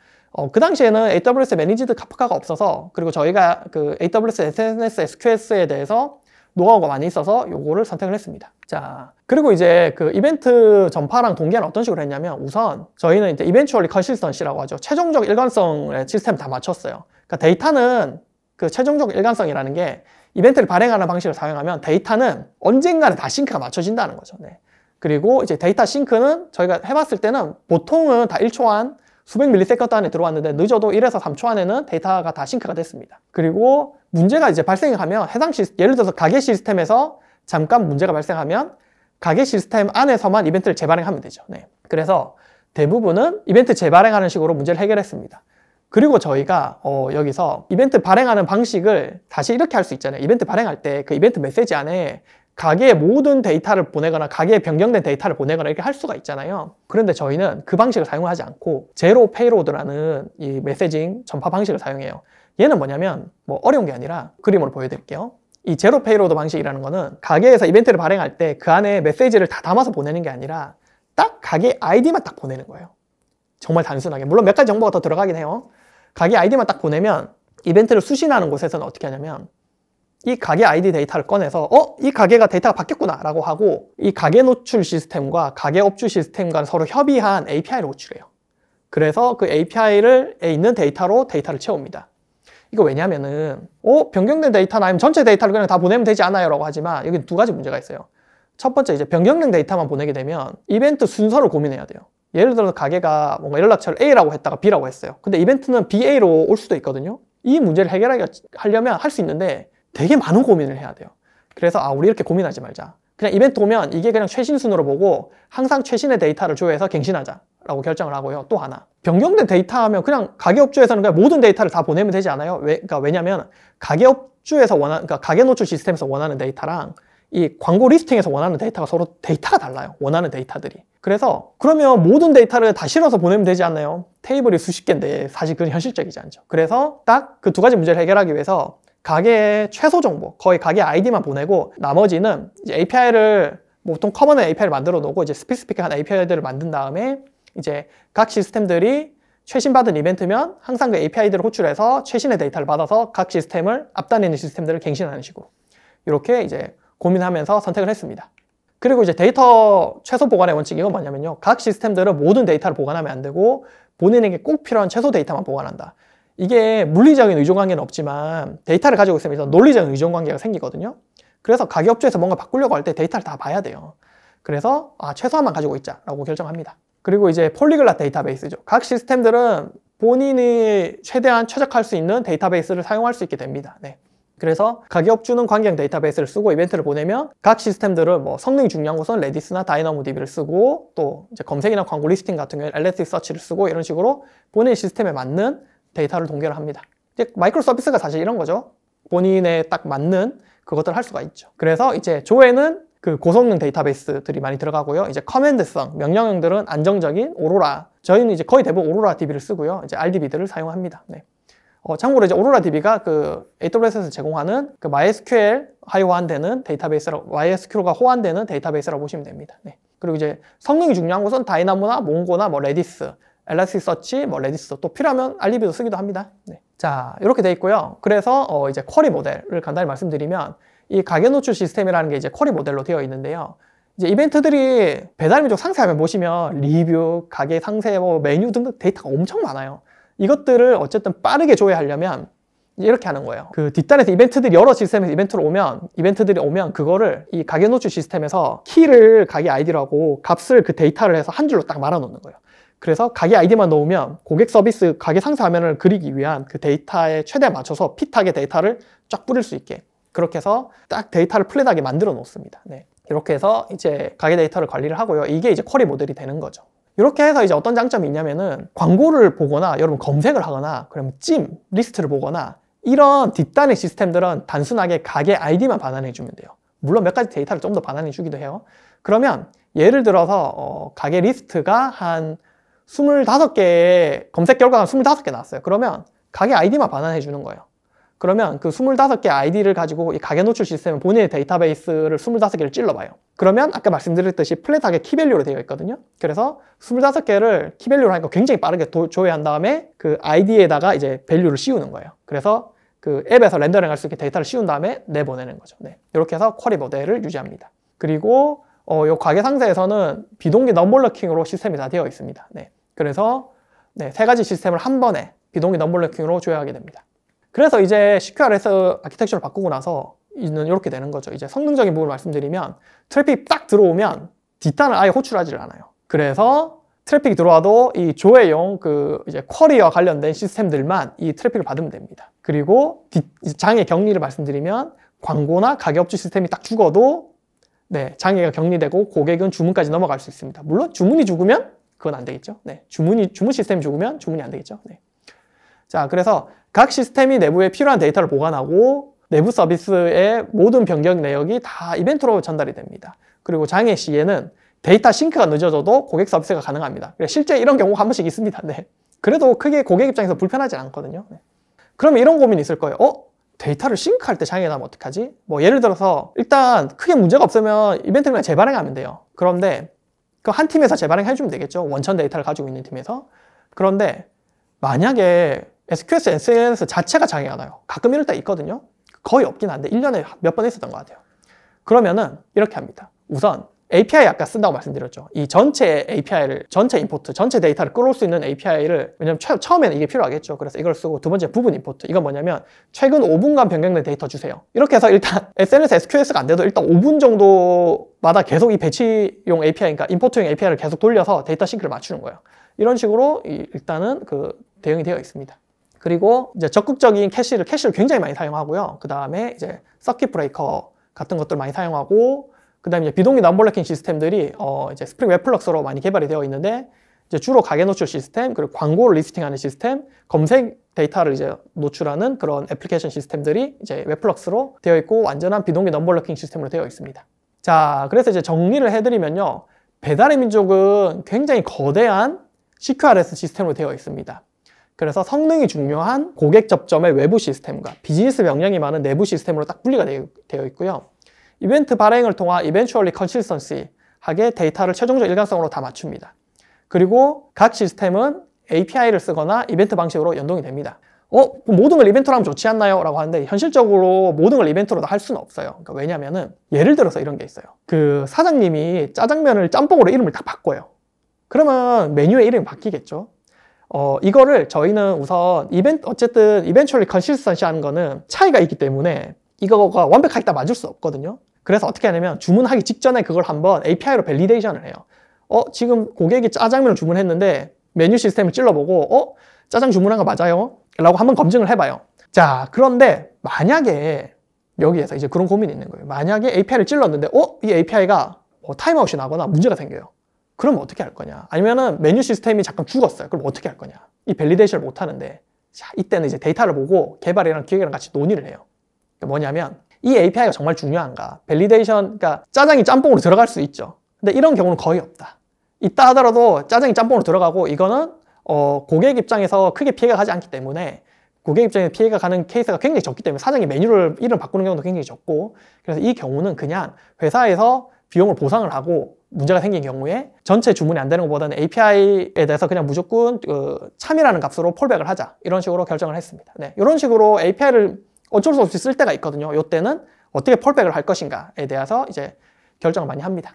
그 당시에는 AWS 매니지드 카프카가 없어서, 그리고 저희가 그 AWS SNS SQS에 대해서 노하우가 많이 있어서 요거를 선택을 했습니다. 자, 그리고 이제 그 이벤트 전파랑 동기화는 어떤 식으로 했냐면, 우선 저희는 이제 eventually consistency라고 하죠. 최종적 일관성의 시스템을 다 맞췄어요. 그러니까 데이터는 그 최종적 일관성이라는 게 이벤트를 발행하는 방식을 사용하면 데이터는 언젠가는 다 싱크가 맞춰진다는 거죠. 네. 그리고 이제 데이터 싱크는 저희가 해봤을 때는 보통은 다 1초 안 수백 밀리세컨드 안에 들어왔는데 늦어도 1에서 3초 안에는 데이터가 다 싱크가 됐습니다. 그리고 문제가 이제 발생하면 해당 예를 들어서 가게 시스템에서 잠깐 문제가 발생하면 가게 시스템 안에서만 이벤트를 재발행하면 되죠. 네. 그래서 대부분은 이벤트 재발행하는 식으로 문제를 해결했습니다. 그리고 저희가 여기서 이벤트 발행하는 방식을 다시 이렇게 할 수 있잖아요. 이벤트 발행할 때 그 이벤트 메시지 안에 가게의 모든 데이터를 보내거나 가게에 변경된 데이터를 보내거나 이렇게 할 수가 있잖아요. 그런데 저희는 그 방식을 사용하지 않고 제로 페이로드라는 이 메시징 전파 방식을 사용해요. 얘는 뭐냐면 뭐 어려운 게 아니라 그림으로 보여드릴게요. 이 제로 페이로드 방식이라는 거는 가게에서 이벤트를 발행할 때 그 안에 메시지를 다 담아서 보내는 게 아니라 딱 가게 아이디만 딱 보내는 거예요. 정말 단순하게. 물론 몇 가지 정보가 더 들어가긴 해요. 가게 아이디만 딱 보내면 이벤트를 수신하는 곳에서는 어떻게 하냐면 이 가게 아이디 데이터를 꺼내서 이 가게가 데이터가 바뀌었구나 라고 하고 이 가게 노출 시스템과 가게 업주 시스템과 서로 협의한 API를 호출해요. 그래서 그 API에 있는 데이터로 데이터를 채웁니다. 이거 왜냐면은 변경된 데이터나 아니면 전체 데이터를 그냥 다 보내면 되지 않아요 라고 하지만 여기 두 가지 문제가 있어요. 첫 번째, 이제 변경된 데이터만 보내게 되면 이벤트 순서를 고민해야 돼요. 예를 들어서 가게가 뭔가 연락처를 A라고 했다가 B라고 했어요. 근데 이벤트는 BA로 올 수도 있거든요. 이 문제를 해결하려면 할 수 있는데 되게 많은 고민을 해야 돼요. 그래서 우리 이렇게 고민하지 말자. 그냥 이벤트 오면 이게 그냥 최신 순으로 보고 항상 최신의 데이터를 조회해서 갱신하자 라고 결정을 하고요. 또 하나, 변경된 데이터 하면 그냥 가게업주에서는 그냥 모든 데이터를 다 보내면 되지 않아요? 그러니까 왜냐면 가게업주에서 그러니까 가게 노출 시스템에서 원하는 데이터랑 이 광고 리스팅에서 원하는 데이터가 서로 데이터가 달라요. 원하는 데이터들이. 그래서 그러면 모든 데이터를 다 실어서 보내면 되지 않나요? 테이블이 수십 개인데 사실 그건 현실적이지 않죠. 그래서 딱 그 두 가지 문제를 해결하기 위해서 가게의 최소 정보, 거의 가게 아이디만 보내고 나머지는 이제 API를 보통 커먼한 API를 만들어 놓고 이제 스페시픽한 API들을 만든 다음에 이제 각 시스템들이 최신 받은 이벤트면 항상 그 API들을 호출해서 최신의 데이터를 받아서 각 시스템을 앞단에 있는 시스템들을 갱신하는 식으로 이렇게 이제 고민하면서 선택을 했습니다. 그리고 이제 데이터 최소 보관의 원칙, 이건 뭐냐면요, 각 시스템들은 모든 데이터를 보관하면 안 되고 본인에게 꼭 필요한 최소 데이터만 보관한다. 이게 물리적인 의존관계는 없지만 데이터를 가지고 있으면 논리적인 의존관계가 생기거든요. 그래서 가게업주에서 뭔가 바꾸려고 할 때 데이터를 다 봐야 돼요. 그래서 최소한만 가지고 있자라고 결정합니다. 그리고 이제 폴리글랏 데이터베이스죠. 각 시스템들은 본인이 최대한 최적화할 수 있는 데이터베이스를 사용할 수 있게 됩니다. 네. 그래서 가게업주는 관계형 데이터베이스를 쓰고 이벤트를 보내면 각 시스템들은 뭐 성능이 중요한 곳은 레디스나 다이나모DB를 쓰고 또 이제 검색이나 광고 리스팅 같은 경우에 엘리스티서치를 쓰고 이런 식으로 본인 시스템에 맞는 데이터를 동결을 합니다. 이제 마이크로 서비스가 사실 이런 거죠. 본인에 딱 맞는 그것들을 할 수가 있죠. 그래서 이제 조회는 그 고성능 데이터베이스들이 많이 들어가고요. 이제 커맨드성, 명령형들은 안정적인 오로라. 저희는 이제 거의 대부분 오로라 DB를 쓰고요. 이제 RDB들을 사용합니다. 네. 참고로 이제 오로라 DB가 그 AWS에서 제공하는 그 MySQL 하이 호환되는 데이터베이스라고, MySQL과 호환되는 데이터베이스라고 보시면 됩니다. 네. 그리고 이제 성능이 중요한 곳은 다이나모나 몽고나 뭐 레디스, 엘라스티서치, 뭐 레디스, 또 필요하면 RDB도 쓰기도 합니다. 네. 자, 이렇게 돼 있고요. 그래서 이제 쿼리 모델을 간단히 말씀드리면 이 가게 노출 시스템이라는 게 이제 쿼리 모델로 되어 있는데요. 이제 이벤트들이 배달민족 상세화면 보시면 리뷰, 가게 상세, 뭐 메뉴 등등 데이터가 엄청 많아요. 이것들을 어쨌든 빠르게 조회하려면 이렇게 하는 거예요. 그 뒷단에서 이벤트들이 여러 시스템에서 이벤트들이 오면 그거를 이 가게 노출 시스템에서 키를 가게 아이디로 하고 값을 그 데이터를 해서 한 줄로 딱 말아 놓는 거예요. 그래서 가게 아이디만 넣으면 고객 서비스 가게 상세 화면을 그리기 위한 그 데이터에 최대한 맞춰서 핏하게 데이터를 쫙 뿌릴 수 있게 그렇게 해서 딱 데이터를 플랫하게 만들어 놓습니다. 네. 이렇게 해서 이제 가게 데이터를 관리를 하고요. 이게 이제 쿼리 모델이 되는 거죠. 이렇게 해서 이제 어떤 장점이 있냐면은 광고를 보거나 여러분 검색을 하거나 그러면 찜 리스트를 보거나 이런 뒷단의 시스템들은 단순하게 가게 아이디만 반환해 주면 돼요. 물론 몇 가지 데이터를 좀 더 반환해 주기도 해요. 그러면 예를 들어서 가게 리스트가 한 25개의 검색 결과가 한 25개 나왔어요. 그러면 가게 아이디만 반환해 주는 거예요. 그러면 그 25개 아이디를 가지고 이 가게 노출 시스템은 본인의 데이터베이스를 25개를 찔러봐요. 그러면 아까 말씀드렸듯이 플랫하게 키밸류로 되어 있거든요. 그래서 25개를 키밸류로 하니까 굉장히 빠르게 조회한 다음에 그 아이디에다가 이제 밸류를 씌우는 거예요. 그래서 그 앱에서 렌더링 할 수 있게 데이터를 씌운 다음에 내보내는 거죠. 네. 이렇게 해서 쿼리 모델을 유지합니다. 그리고 요 가게 상세에서는 비동기 넘버러킹으로 시스템이 다 되어 있습니다. 네. 그래서 네, 세 가지 시스템을 한 번에 비동기 넘버러킹으로 조회하게 됩니다. 그래서 이제 CQRS 아키텍처를 바꾸고 나서 는 이렇게 되는 거죠. 이제 성능적인 부분을 말씀드리면 트래픽 딱 들어오면 뒷단을 아예 호출하지를 않아요. 그래서 트래픽이 들어와도 이 조회용 그 이제 쿼리와 관련된 시스템들만 이 트래픽을 받으면 됩니다. 그리고 장애 격리를 말씀드리면 광고나 가게업주 시스템이 딱 죽어도 네, 장애가 격리되고 고객은 주문까지 넘어갈 수 있습니다. 물론 주문이 죽으면 그건 안 되겠죠. 네, 주문 시스템이 죽으면 주문이 안 되겠죠. 네. 자, 그래서 각 시스템이 내부에 필요한 데이터를 보관하고 내부 서비스의 모든 변경 내역이 다 이벤트로 전달이 됩니다. 그리고 장애 시에는 데이터 싱크가 늦어져도 고객 서비스가 가능합니다. 실제 이런 경우가 한 번씩 있습니다. 네. 그래도 크게 고객 입장에서 불편하지 않거든요. 네. 그러면 이런 고민이 있을 거예요. 데이터를 싱크할 때 장애가 나면 어떡하지? 뭐 예를 들어서 일단 크게 문제가 없으면 이벤트를 그냥 재발행하면 돼요. 그런데 그 한 팀에서 재발행해주면 되겠죠. 원천 데이터를 가지고 있는 팀에서. 그런데 만약에 SQS, SNS 자체가 장애가 나요. 가끔 이럴 때 있거든요. 거의 없긴 한데 1년에 몇 번 있었던 것 같아요. 그러면은 이렇게 합니다. 우선 API 아까 쓴다고 말씀드렸죠. 이 전체 API를, 전체 임포트, 전체 데이터를 끌어올 수 있는 API를, 왜냐면 처음에는 이게 필요하겠죠. 그래서 이걸 쓰고 두 번째 부분 임포트. 이건 뭐냐면 최근 5분간 변경된 데이터 주세요. 이렇게 해서 일단 SNS, SQS가 안 돼도 일단 5분 정도마다 계속 이 배치용 API, 그러니까 임포트용 API를 계속 돌려서 데이터 싱크를 맞추는 거예요. 이런 식으로 일단은 그 대응이 되어 있습니다. 그리고 이제 적극적인 캐시를 굉장히 많이 사용하고요. 그 다음에 이제 서킷 브레이커 같은 것들 많이 사용하고, 그 다음에 이제 비동기 넘버러킹 시스템들이 이제 스프링 웹플럭스로 많이 개발이 되어 있는데, 이제 주로 가게 노출 시스템, 그리고 광고를 리스팅하는 시스템, 검색 데이터를 이제 노출하는 그런 애플리케이션 시스템들이 이제 웹플럭스로 되어 있고, 완전한 비동기 넘버러킹 시스템으로 되어 있습니다. 자, 그래서 이제 정리를 해드리면요. 배달의 민족은 굉장히 거대한 CQRS 시스템으로 되어 있습니다. 그래서 성능이 중요한 고객 접점의 외부 시스템과 비즈니스 명령이 많은 내부 시스템으로 딱 분리가 되어 있고요. 이벤트 발행을 통한 eventually consistency하게 데이터를 최종적 일관성으로 다 맞춥니다. 그리고 각 시스템은 API를 쓰거나 이벤트 방식으로 연동이 됩니다. 모든 걸 이벤트로 하면 좋지 않나요? 라고 하는데 현실적으로 모든 걸 이벤트로 다 할 수는 없어요. 그러니까 왜냐면은 예를 들어서 이런 게 있어요. 그 사장님이 짜장면을 짬뽕으로 이름을 딱 바꿔요. 그러면 메뉴의 이름이 바뀌겠죠. 이거를 저희는 우선 어쨌든 eventually consistency 하는 거는 차이가 있기 때문에 이거가 완벽하게 다 맞을 수 없거든요. 그래서 어떻게 하냐면 주문하기 직전에 그걸 한번 API로 밸리데이션을 해요. 지금 고객이 짜장면을 주문했는데 메뉴 시스템을 찔러보고 짜장 주문한 거 맞아요? 라고 한번 검증을 해봐요. 자, 그런데 만약에 여기에서 이제 그런 고민이 있는 거예요. 만약에 API를 찔렀는데 이 API가 타임아웃이 나거나 문제가 생겨요. 그럼 어떻게 할 거냐? 아니면은 메뉴 시스템이 잠깐 죽었어요. 그럼 어떻게 할 거냐? 이 밸리데이션을 못 하는데, 자, 이때는 이제 데이터를 보고 개발이랑 기획이랑 같이 논의를 해요. 그러니까 뭐냐면 이 API가 정말 중요한가? 밸리데이션, 그러니까 짜장이 짬뽕으로 들어갈 수 있죠. 근데 이런 경우는 거의 없다. 있다 하더라도 짜장이 짬뽕으로 들어가고 이거는 고객 입장에서 크게 피해가 가지 않기 때문에, 고객 입장에서 피해가 가는 케이스가 굉장히 적기 때문에 사장이 메뉴를 이름 바꾸는 경우도 굉장히 적고, 그래서 이 경우는 그냥 회사에서 비용을 보상을 하고 문제가 생긴 경우에 전체 주문이 안 되는 것보다는 API에 대해서 그냥 무조건 참이라는 값으로 폴백을 하자, 이런 식으로 결정을 했습니다. 네, 이런 식으로 API를 어쩔 수 없이 쓸 때가 있거든요. 이때는 어떻게 폴백을 할 것인가에 대해서 이제 결정을 많이 합니다.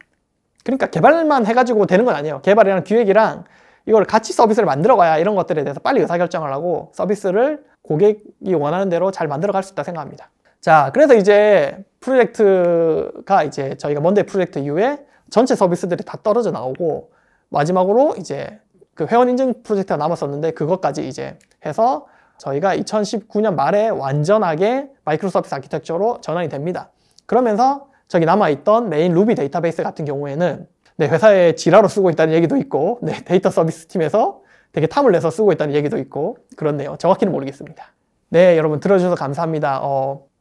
그러니까 개발만 해가지고 되는 건 아니에요. 개발이랑 기획이랑 이걸 같이 서비스를 만들어 가야 이런 것들에 대해서 빨리 의사결정을 하고 서비스를 고객이 원하는 대로 잘 만들어 갈 수 있다 생각합니다. 자, 그래서 이제 프로젝트가 이제 저희가 먼데이 프로젝트 이후에 전체 서비스들이 다 떨어져 나오고, 마지막으로 이제 그 회원 인증 프로젝트가 남았었는데 그것까지 이제 해서 저희가 2019년 말에 완전하게 마이크로 서비스 아키텍처로 전환이 됩니다. 그러면서 저기 남아있던 메인 루비 데이터베이스 같은 경우에는 회사에 지라로 쓰고 있다는 얘기도 있고, 데이터 서비스 팀에서 되게 탐을 내서 쓰고 있다는 얘기도 있고 그렇네요. 정확히는 모르겠습니다. 네, 여러분 들어주셔서 감사합니다.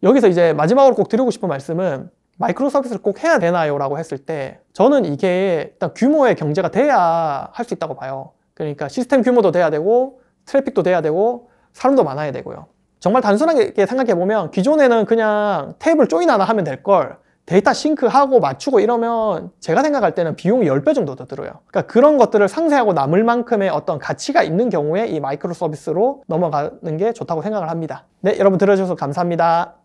여기서 이제 마지막으로 꼭 드리고 싶은 말씀은, 마이크로 서비스를 꼭 해야 되나요? 라고 했을 때 저는 이게 일단 규모의 경제가 돼야 할 수 있다고 봐요. 그러니까 시스템 규모도 돼야 되고 트래픽도 돼야 되고 사람도 많아야 되고요. 정말 단순하게 생각해보면 기존에는 그냥 탭을 조인 하나 하면 될 걸 데이터 싱크하고 맞추고 이러면 제가 생각할 때는 비용이 10배 정도 더 들어요. 그러니까 그런 것들을 상쇄하고 남을 만큼의 어떤 가치가 있는 경우에 이 마이크로 서비스로 넘어가는 게 좋다고 생각을 합니다. 네, 여러분 들어주셔서 감사합니다.